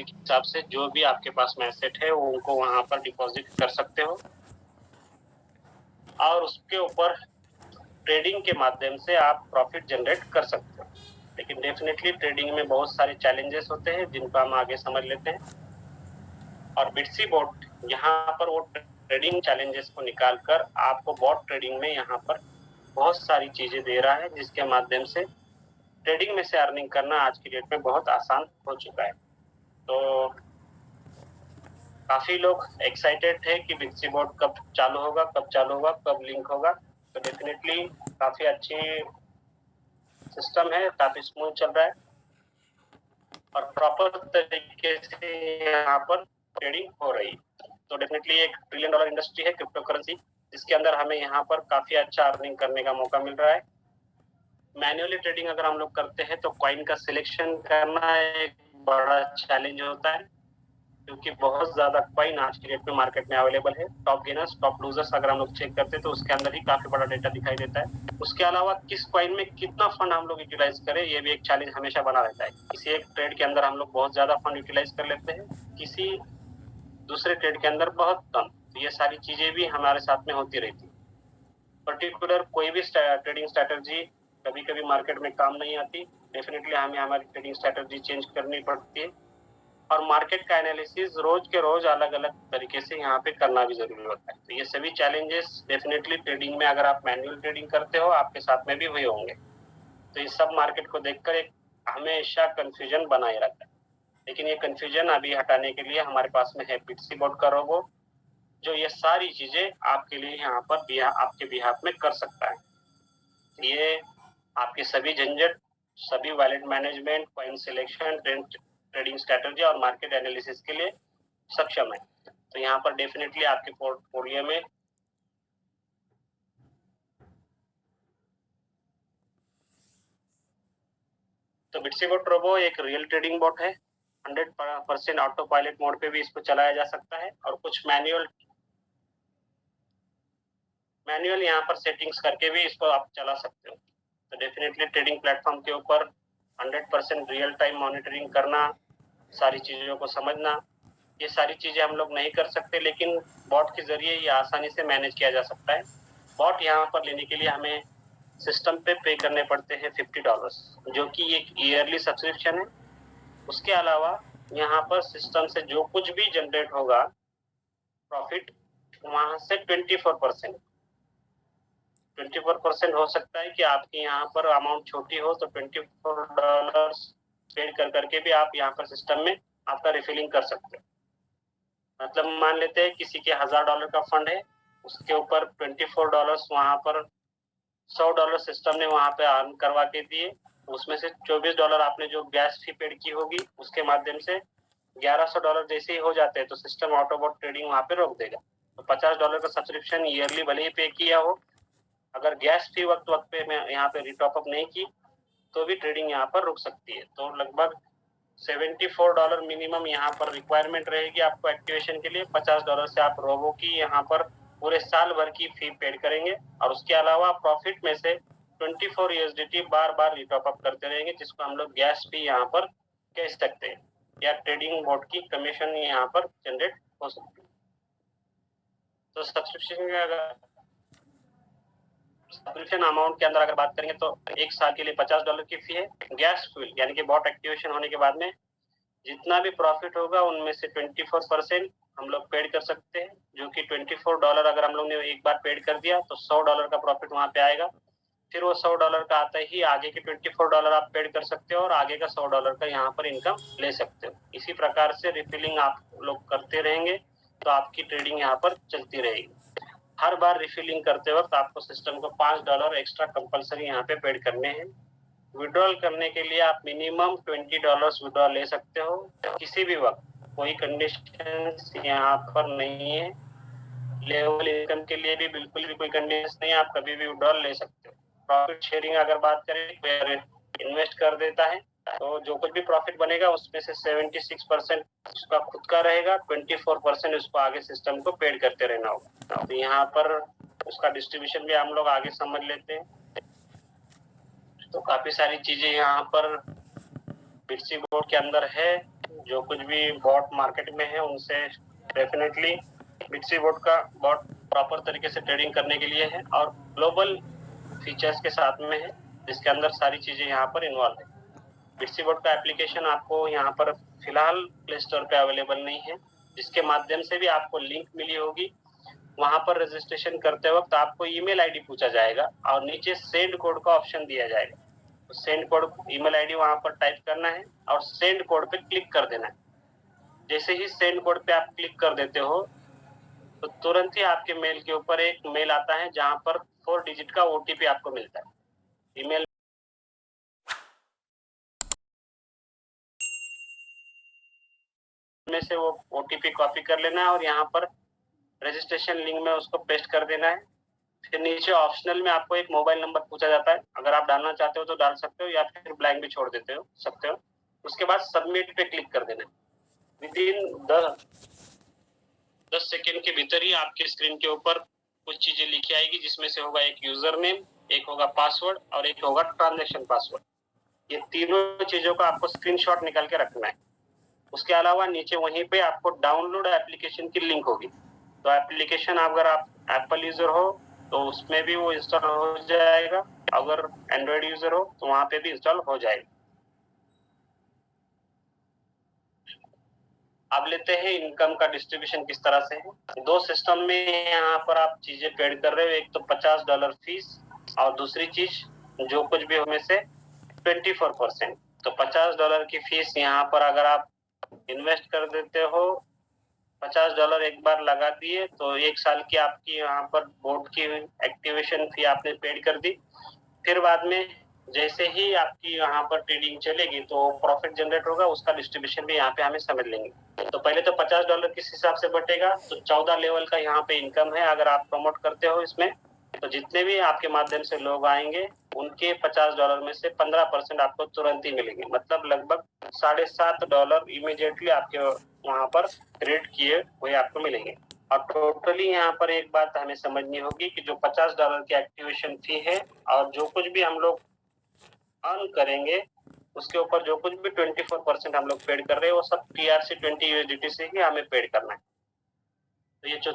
के हिसाब से जो भी आपके पास में एसेट है वो उनको वहां पर डिपॉजिट कर सकते हो और उसके ऊपर ट्रेडिंग के माध्यम से आप प्रॉफिट जनरेट कर सकते हो। लेकिन डेफिनेटली ट्रेडिंग में बहुत सारे चैलेंजेस होते हैं जिनको हम आगे समझ लेते हैं। और बिटसी बॉट यहाँ पर वो ट्रेडिंग चैलेंजेस को निकाल कर आपको बॉट ट्रेडिंग में यहाँ पर बहुत सारी चीजें दे रहा है जिसके माध्यम से ट्रेडिंग में से अर्निंग करना आज की डेट में बहुत आसान हो चुका है। तो काफी लोग एक्साइटेड थे कि बिटसी बॉट कब चालू होगा, कब लिंक होगा। तो डेफिनेटली काफी अच्छी सिस्टम है, काफी स्मूथ चल रहा है और प्रॉपर तरीके से यहाँ पर ट्रेडिंग हो रही है। तो डेफिनेटली एक $1 ट्रिलियन इंडस्ट्री है क्रिप्टो करेंसी, जिसके अंदर हमें यहाँ पर काफी अच्छा अर्निंग करने का मौका मिल रहा है। मैन्युअली ट्रेडिंग अगर हम लोग करते हैं तो कॉइन का सिलेक्शन करना एक बड़ा चैलेंज होता है, क्योंकि बहुत ज्यादा कॉइन आज की डेट में मार्केट में अवेलेबल है। टॉप गेनर्स, टॉप लूजर्स अगर हम लोग चेक करते हैं तो उसके अंदर ही काफी बड़ा डेटा दिखाई देता है। उसके अलावा किस कॉइन में कितना फंड हम लोग यूटिलाइज करें, ये भी एक चैलेंज हमेशा बना रहता है। किसी एक ट्रेड के अंदर हम लोग बहुत ज्यादा फंड यूटिलाइज कर लेते हैं, किसी दूसरे ट्रेड के अंदर बहुत कम। तो ये सारी चीजें भी हमारे साथ में होती रहती है। पर्टिकुलर कोई भी ट्रेडिंग स्ट्रैटेजी कभी कभी मार्केट में काम नहीं आती। डेफिनेटली हमें हमारी ट्रेडिंग स्ट्रैटेजी चेंज करनी पड़ती है और मार्केट का एनालिसिस रोज के रोज अलग अलग तरीके से यहाँ पे करना भी जरूरी होता है। तो ये सभी चैलेंजेस डेफिनेटली ट्रेडिंग में, अगर आप मैन्युअल ट्रेडिंग करते हो, आपके साथ में भी हुए होंगे। तो इस सब मार्केट को देखकर एक हमेशा कंफ्यूजन बनाए रहता है। लेकिन ये कंफ्यूजन अभी हटाने के लिए हमारे पास में है बिटसी बॉट का रोबो, जो ये सारी चीजें आपके लिए यहाँ पर आपके बिहाफ में कर सकता है। ये आपके सभी झंझट, सभी wallet management, coin selection, trading strategy और मार्केट एनालिसिस के लिए सक्षम है। तो यहाँ पर डेफिनेटली आपके पोर्टफोलियो में तो बिटसी बॉट रोबो एक रियल ट्रेडिंग बॉट है। 100% ऑटो पायलट मोड पे भी इसको चलाया जा सकता है और कुछ मैनुअल यहाँ पर सेटिंग्स करके भी इसको आप चला सकते हो। तो डेफिनेटली ट्रेडिंग प्लेटफॉर्म के ऊपर 100% रियल टाइम मॉनिटरिंग करना, सारी चीजों को समझना, ये सारी चीजें हम लोग नहीं कर सकते, लेकिन बॉट के जरिए ये आसानी से मैनेज किया जा सकता है। बॉट यहाँ पर लेने के लिए हमें सिस्टम पे करने पड़ते हैं $50, जो कि एक ईयरली सब्सक्रिप्शन है। उसके अलावा यहाँ पर सिस्टम से जो कुछ भी जनरेट होगा प्रॉफिट, वहां से 24% हो सकता है कि आपकी यहाँ पर अमाउंट छोटी हो तो $24 पेड कर करके भी आप यहाँ पर सिस्टम में आपका रिफिलिंग कर सकते हो। मतलब मान लेते हैं किसी के $1000 का फंड है, उसके ऊपर $24 वहां पर $100 सिस्टम ने वहां पे अर्न करवा के दिए। उसमें से $24 आपने जो गैस फी पेड की होगी उसके माध्यम से $1100 जैसे ही हो जाते हैं तो सिस्टम ऑटोबॉट ट्रेडिंग वहां पे रोक देगा। तो $50 का सब्सक्रिप्शन ईयरली भले ही पे किया हो, अगर गैस फी वक्त पे मैं यहाँ पे रिटॉप अप नहीं की तो भी ट्रेडिंग यहाँ पर रुक सकती है। तो लगभग $74 मिनिमम यहाँ पर रिक्वायरमेंट रहेगी आपको एक्टिवेशन के लिए। $50 से आप रोबो की यहाँ पर पूरे साल भर की फी पेड करेंगे और उसके अलावा प्रॉफिट में से 24 USDT बार बार रिटॉप अप करते रहेंगे, जिसको हम लोग गैस फी यहाँ पर कह सकते हैं, या ट्रेडिंग बोर्ड की कमीशन यहाँ पर जनरेट हो सकती है। तो सब्सक्रिप्शन अमाउंट के अंदर अगर बात करेंगे तो एक साल के लिए $50 की फी है। गैस फील यानी कि बॉट एक्टिवेशन होने के बाद में जितना भी प्रॉफिट होगा उनमें से 24% हम लोग पेड कर सकते हैं, जो कि $24 अगर हम लोग ने एक बार पेड कर दिया तो $100 का प्रॉफिट वहां पे आएगा। फिर वो $100 का आता ही आगे के $24 आप पेड कर सकते हो और आगे का $100 का यहाँ पर इनकम ले सकते हो। इसी प्रकार से रिफिलिंग आप लोग करते रहेंगे तो आपकी ट्रेडिंग यहाँ पर चलती रहेगी। हर बार रिफिलिंग करते वक्त आपको सिस्टम को $5 एक्स्ट्रा कंपलसरी यहाँ पे पेड करने हैं। विड्रॉल करने के लिए आप मिनिमम $20 विड्रॉल ले सकते हो किसी भी वक्त, कोई कंडीशन यहाँ पर नहीं है। लेवल इनकम के लिए भी बिल्कुल भी कोई कंडीशन नहीं है, आप कभी भी विड्रॉल ले सकते हो। प्रॉफिट शेयरिंग अगर बात करें, इन्वेस्ट कर देता है तो जो कुछ भी प्रॉफिट बनेगा उसमें से 76% उसका खुद का रहेगा, 24% उसको आगे सिस्टम को पेड करते रहना होगा। तो यहाँ पर उसका डिस्ट्रीब्यूशन भी हम लोग आगे समझ लेते हैं। तो काफी सारी चीजें यहाँ पर बिटसी बोर्ड के अंदर है जो कुछ भी बॉट मार्केट में है उनसे डेफिनेटली बिटसी बोट का बॉट प्रॉपर तरीके से ट्रेडिंग करने के लिए है और ग्लोबल फीचर्स के साथ में है, जिसके अंदर सारी चीज़ें यहाँ पर इन्वॉल्व है। बिटसी बोट का एप्लीकेशन आपको यहाँ पर फिलहाल प्ले स्टोर पे अवेलेबल नहीं है, जिसके माध्यम से भी आपको लिंक मिली होगी। वहां पर रजिस्ट्रेशन करते वक्त आपको ईमेल आईडी पूछा जाएगा और नीचे सेंड कोड का ऑप्शन दिया जाएगा। तो सेंड कोड ईमेल आईडी वहां पर टाइप करना है और सेंड कोड पे क्लिक कर देना है। जैसे ही सेंड कोड पे आप क्लिक कर देते हो तो तुरंत ही आपके मेल के ऊपर एक मेल आता है जहां पर 4 डिजिट का ओटीपी आपको मिलता है। ईमेल में से वो ओटीपी कॉपी कर लेना है और यहाँ पर रजिस्ट्रेशन लिंक में उसको पेस्ट कर देना है। फिर नीचे ऑप्शनल में आपको एक मोबाइल नंबर पूछा जाता है, अगर आप डालना चाहते हो तो डाल सकते हो या फिर ब्लैंक भी छोड़ देते हो सकते हो। उसके बाद सबमिट पे क्लिक कर देना है। विद इन 10 सेकेंड के भीतर ही आपके स्क्रीन के ऊपर कुछ चीजें लिखी आएगी, जिसमें से होगा एक यूजर नेम, एक होगा पासवर्ड और एक होगा ट्रांजैक्शन पासवर्ड। ये तीनों चीजों का आपको स्क्रीनशॉट निकाल के रखना है। उसके अलावा नीचे वहीं पे आपको डाउनलोड एप्लीकेशन की लिंक होगी। तो एप्लीकेशन अगर आप एप्पल यूजर हो तो उसमें भी वो इंस्टॉल हो जाएगा, अगर एंड्रॉइड यूजर हो तो वहां पे भी इंस्टॉल हो जाएगा। अब लेते हैं इनकम का डिस्ट्रीब्यूशन किस तरह से है। दो सिस्टम में यहाँ पर आप चीजें पेड कर रहे हो, एक तो $50 फीस और दूसरी चीज जो कुछ भी उनमें से 24%। तो $50 की फीस यहाँ पर अगर आप इन्वेस्ट कर देते हो, $50 एक बार लगा दिए तो एक साल की आपकी यहाँ पर बोर्ड की एक्टिवेशन फी आपने पेड कर दी। फिर बाद में जैसे ही आपकी यहाँ पर ट्रेडिंग चलेगी तो प्रॉफिट जनरेट होगा, उसका डिस्ट्रीब्यूशन भी यहाँ पे हमें समझ लेंगे। तो पहले तो $50 किस हिसाब से बटेगा, तो 14 लेवल का यहाँ पे इनकम है। अगर आप प्रमोट करते हो इसमें तो जितने भी आपके माध्यम से लोग आएंगे उनके $50 में से 15% आपको तुरंत ही मिलेंगे, मतलब लगभग $7.5 इमीडिएटली आपके वहां पर क्रेडिट किए हुए आपको मिलेंगे। और टोटली यहाँ पर एक बात हमें समझनी होगी कि जो $50 की एक्टिवेशन फी है और जो कुछ भी हम लोग अर्न करेंगे उसके ऊपर जो कुछ भी 24% हम लोग पेड कर रहे हैं वो सब TRC20 USDT से ही हमें पेड करना है। तो ये जो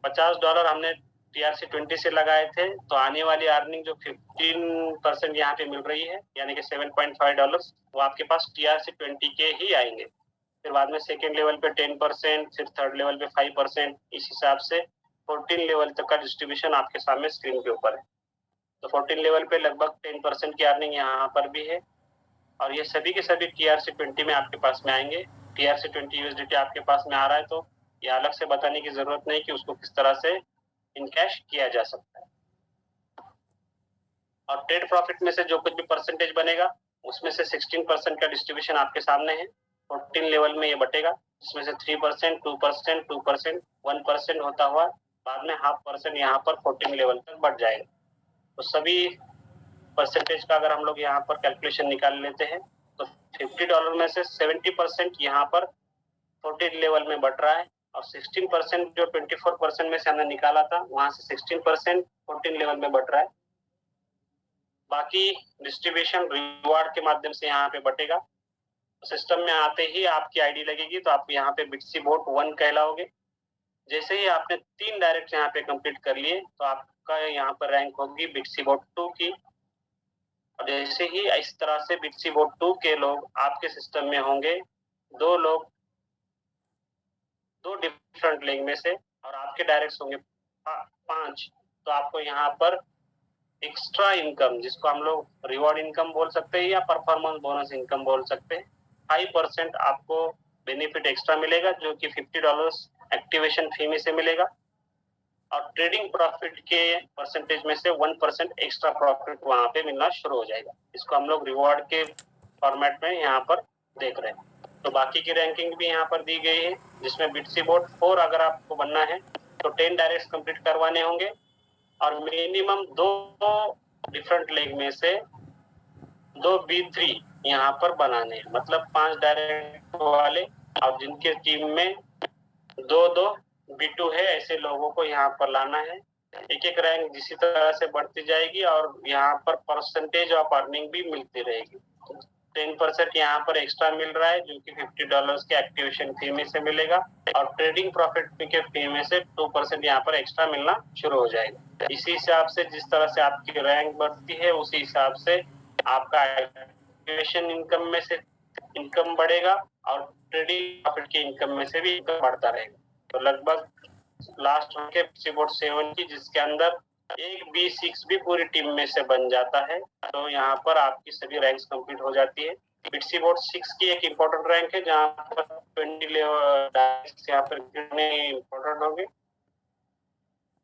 $50 हमने TRC20 से लगाए थे तो आने वाली अर्निंग जो 15% यहाँ पे मिल रही है यानी कि $7.5 वो आपके पास TRC20 के ही आएंगे। फिर बाद में सेकेंड लेवल पे 10%, फिर थर्ड लेवल पे 5%, इस हिसाब से 14 लेवल तक का डिस्ट्रीब्यूशन आपके सामने स्क्रीन के ऊपर है। तो 14 लेवल पे लगभग 10% की अर्निंग यहाँ पर भी है और ये सभी के सभी TRC20 में आपके पास में आएंगे। TRC20 USDT आपके पास में आ रहा है तो ये अलग से बताने की जरूरत नहीं कि उसको किस तरह से इनकैश किया जा सकता है। और ट्रेड प्रॉफिट में से जो कुछ भी परसेंटेज बनेगा उसमें से 16% का डिस्ट्रीब्यूशन आपके सामने है। 14 लेवल में ये बटेगा, इसमें से 3%, 2%, 2%, 1% होता हुआ बाद में 0.5% यहाँ पर 14 लेवल तक बढ़ जाएगा। तो सभी परसेंटेज का अगर हम लोग यहाँ पर कैलकुलेशन निकाल लेते हैं तो $50 में से 70% यहाँ पर 14 लेवल में बढ़ रहा है और 16% जो 24% में से हमने निकाला था वहां से 16% 14 लेवल में बढ़ रहा है। बाकी डिस्ट्रीब्यूशन रिवार्ड के माध्यम से यहाँ पे बटेगा। सिस्टम में आते ही आपकी आईडी लगेगी तो आप यहाँ पे बिटसी बोट 1 कहलाओगे। जैसे ही आपने 3 डायरेक्ट यहाँ पे कंप्लीट कर लिए तो आपका यहाँ पर रैंक होगी बिटसी बोट 2 की। और जैसे ही इस तरह से बिटसी बोट 2 के लोग आपके सिस्टम में होंगे, 2 लोग 2 डिफरेंट लिंक में से और आपके डायरेक्ट होंगे 5, तो आपको यहाँ पर एक्स्ट्रा इनकम जिसको हम लोग रिवॉर्ड इनकम बोल सकते हैं या परफॉर्मेंस बोनस इनकम बोल सकते हैं, 5% आपको बेनिफिट एक्स्ट्रा मिलेगा जो कि $50 एक्टिवेशन फी में से मिलेगा। और ट्रेडिंग प्रॉफिट के परसेंटेज में से 1% एक्स्ट्रा प्रॉफिट वहां पे मिलना शुरू हो जाएगा। इसको हम लोग रिवॉर्ड के फॉर्मेट में यहाँ पर देख रहे हैं। तो बाकी की रैंकिंग भी यहाँ पर दी गई है, जिसमें बिटसी बोट 4 अगर आपको बनना है तो 10 डायरेक्ट कंप्लीट करवाने होंगे और मिनिमम 2 डिफरेंट लेग में से 2 B3 यहाँ पर बनाने हैं, मतलब 5 डायरेक्ट वाले और जिनके टीम में 2-2 B2 है ऐसे लोगों को यहाँ पर लाना है। एक एक रैंक इसी तरह से बढ़ती जाएगी और यहाँ पर परसेंटेज ऑफ अर्निंग भी मिलती रहेगी। 10% 20% यहाँ पर एक्स्ट्रा मिल रहा है, जो कि $50 के एक्टिवेशन फी में से मिलेगा, और ट्रेडिंग प्रॉफिट के फी में से 2% यहाँ पर एक्स्ट्रा मिलना शुरू हो जाएगा। इसी हिसाब से जिस तरह से आपकी रैंक बढ़ती है, उसी हिसाब से आपका एक्टिवेशन इनकम में से इनकम बढ़ेगा और ट्रेडिंग प्रॉफिट की इनकम में से भी इनकम बढ़ता रहेगा। तो लगभग लास्ट के सीबोर्ड 7 की, जिसके अंदर एक B6 भी पूरी टीम में से बन जाता है, तो यहाँ पर आपकी सभी रैंक्स कंप्लीट हो जाती है। बिटसीबोर्ड 6 की एक इम्पोर्टेंट रैंक है, जहाँ पर 20 डायरेक्ट्स यहाँ पर इम्पोर्टेंट होंगे।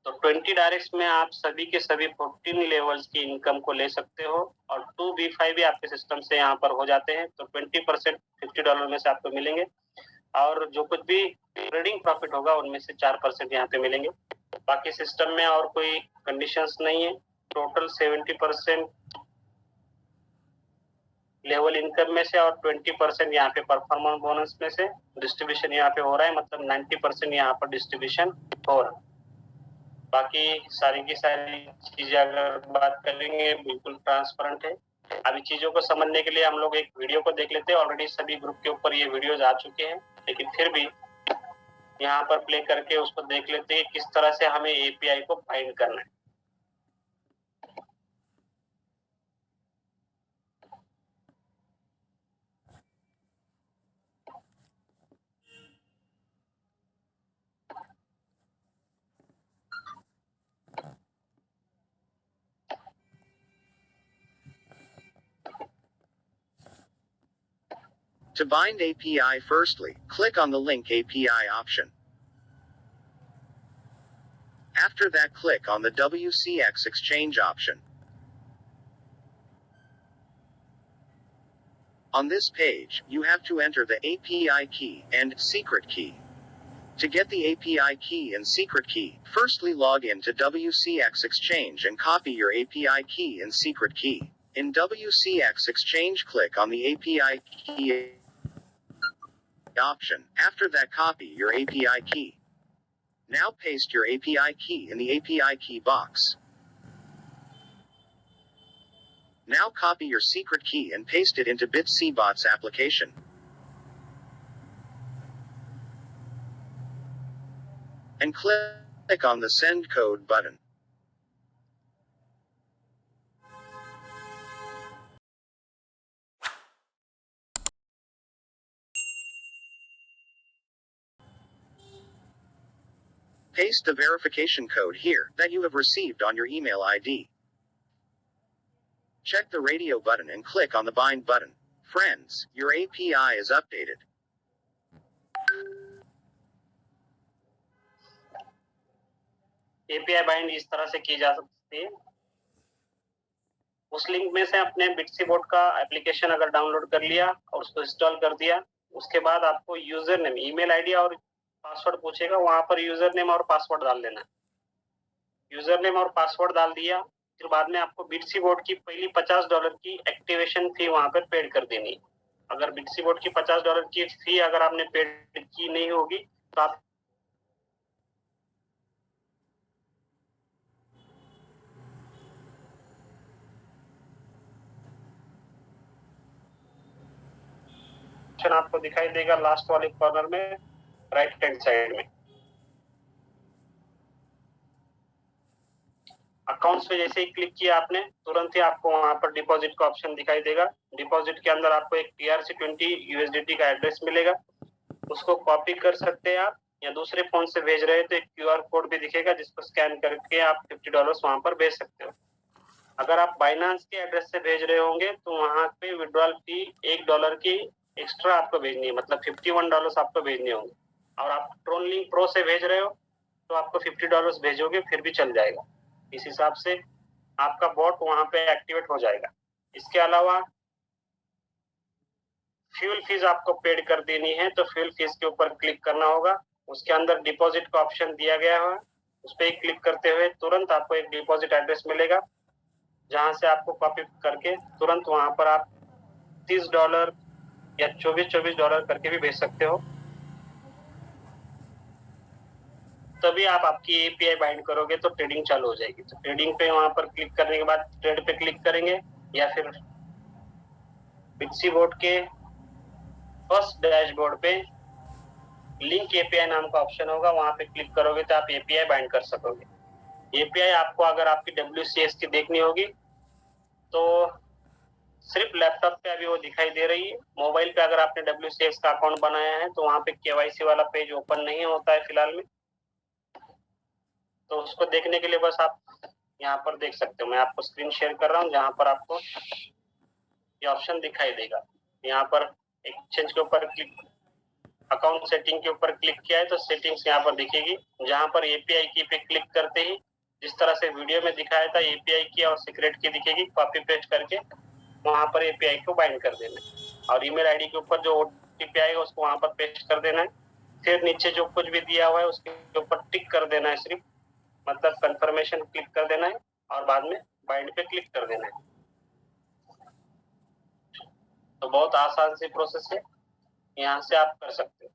तो 20 डायरेक्ट्स में आप सभी के सभी 14 लेवल्स की इनकम को ले सकते हो, और 2B5 भी आपके सिस्टम से यहाँ पर हो जाते हैं। तो 20% $50 में से आपको मिलेंगे, और जो कुछ भी ट्रेडिंग प्रॉफिट होगा उनमें से 4% यहाँ पे मिलेंगे। बाकी सिस्टम में और कोई कंडीशंस नहीं है। टोटल 70% लेवल इनकम में से और 20% यहाँ पे परफॉर्मेंस बोनस में से डिस्ट्रीब्यूशन यहाँ पे हो रहा है, मतलब 90% यहाँ पर डिस्ट्रीब्यूशन हो रहा है। बाकी सारी की सारी चीजें अगर बात करेंगे, बिल्कुल ट्रांसपेरेंट है। अभी चीजों को समझने के लिए हम लोग एक वीडियो को देख लेते हैं। ऑलरेडी सभी ग्रुप के ऊपर ये वीडियोज आ चुके हैं, लेकिन फिर भी यहाँ पर प्ले करके उसको देख लेते हैं किस तरह से हमें एपीआई को बाइंड करना है। To bind API, firstly, click on the link API option. After that, click on the WCX Exchange option. On this page, you have to enter the API key and secret key. To get the API key and secret key, firstly log in to WCX Exchange and copy your API key and secret key. In WCX Exchange, click on the API key option. After that, copy your API key. Now paste your API key in the API key box. Now copy your secret key and paste it into BitCbots application. And click on the Send Code button. Paste the verification code here that you have received on your email ID. Check the radio button and click on the bind button. Friends, your API is updated. API bind इस तरह से की जा सकती है। उस link में से अपने बिटसीबोट का एप्लीकेशन अगर डाउनलोड कर लिया और उसको इंस्टॉल कर दिया, उसके बाद आपको यूजर नेम, ईमेल आईडी और पासवर्ड पूछेगा, वहां पर यूजर नेम और पासवर्ड डाल देना। यूजर नेम और पासवर्ड डाल दिया, फिर बाद में आपको बिटसीबोट की पहली $50 की एक्टिवेशन फी वहां पर पेड कर देनी है। अगर बिटसीबोट की $50 की फी अगर आपने पेड की नहीं होगी तो आप आपको दिखाई देगा लास्ट वाले कॉर्नर में, राइट हैंड साइड में। अकाउंट्स पे जैसे ही क्लिक किया आपने, तुरंत ही आपको वहां पर डिपॉजिट का ऑप्शन दिखाई देगा। डिपॉजिट के अंदर आपको एक TRC20 USDT का एड्रेस मिलेगा, उसको कॉपी कर सकते हैं आप, या दूसरे फोन से भेज रहे हैं तो एक QR कोड भी दिखेगा, जिसको स्कैन करके आप $50 वहां पर भेज सकते हो। अगर आप बाइनांस के एड्रेस से भेज रहे होंगे तो वहां पे विड्रॉल फी $1 की एक्स्ट्रा आपको भेजनी है, मतलब $51 आपको भेजने होंगे। और आप ट्रोनलिंक प्रो से भेज रहे हो तो आपको $50 भेजोगे फिर भी चल जाएगा। इस हिसाब से आपका बॉट वहां पे एक्टिवेट हो जाएगा। इसके अलावा फ्यूल फीस आपको पेड कर देनी है, तो फ्यूल फीस के ऊपर क्लिक करना होगा। उसके अंदर डिपॉजिट का ऑप्शन दिया गया है, उस पर क्लिक करते हुए तुरंत आपको एक डिपॉजिट एड्रेस मिलेगा, जहां से आपको कॉपी करके तुरंत वहां पर आप $30 या $24 करके भी भेज सकते हो। तभी आप आपकी एपीआई बाइंड करोगे तो ट्रेडिंग चालू हो जाएगी। तो ट्रेडिंग पे वहां पर क्लिक करने के बाद ट्रेड पे क्लिक करेंगे, या फिर बिट्सी बोर्ड के फर्स्ट डैशबोर्ड पे लिंक एपीआई नाम का ऑप्शन होगा, वहां पे क्लिक करोगे तो आप एपीआई बाइंड कर सकोगे। एपीआई आपको अगर आपकी WCS की देखनी होगी तो सिर्फ लैपटॉप पे अभी वो दिखाई दे रही है। मोबाइल पे अगर आपने WCS का अकाउंट बनाया है तो वहां पे KYC वाला पेज ओपन नहीं होता है फिलहाल में, तो उसको देखने के लिए बस आप यहाँ पर देख सकते हो। मैं आपको स्क्रीन शेयर कर रहा हूँ जहाँ पर आपको ये ऑप्शन दिखाई देगा। यहाँ पर एक्सचेंज के ऊपर क्लिक, अकाउंट सेटिंग के ऊपर क्लिक किया है तो सेटिंग्स यहाँ पर दिखेगी, जहाँ पर एपीआई की पे क्लिक करते ही जिस तरह से वीडियो में दिखाया था एपीआई की और सीक्रेट की दिखेगी, कॉपी पेस्ट करके वहां पर एपीआई को बाइंड कर देना है और ईमेल आईडी के ऊपर जो ओटीपी आएगा उसको वहां पर पेस्ट कर देना है। फिर नीचे जो कुछ भी दिया हुआ है उसके ऊपर टिक कर देना है, सिर्फ मतलब कंफर्मेशन क्लिक कर देना है और बाद में बाइंड पे क्लिक कर देना है। तो बहुत आसान सी प्रोसेस है, यहाँ से आप कर सकते हो।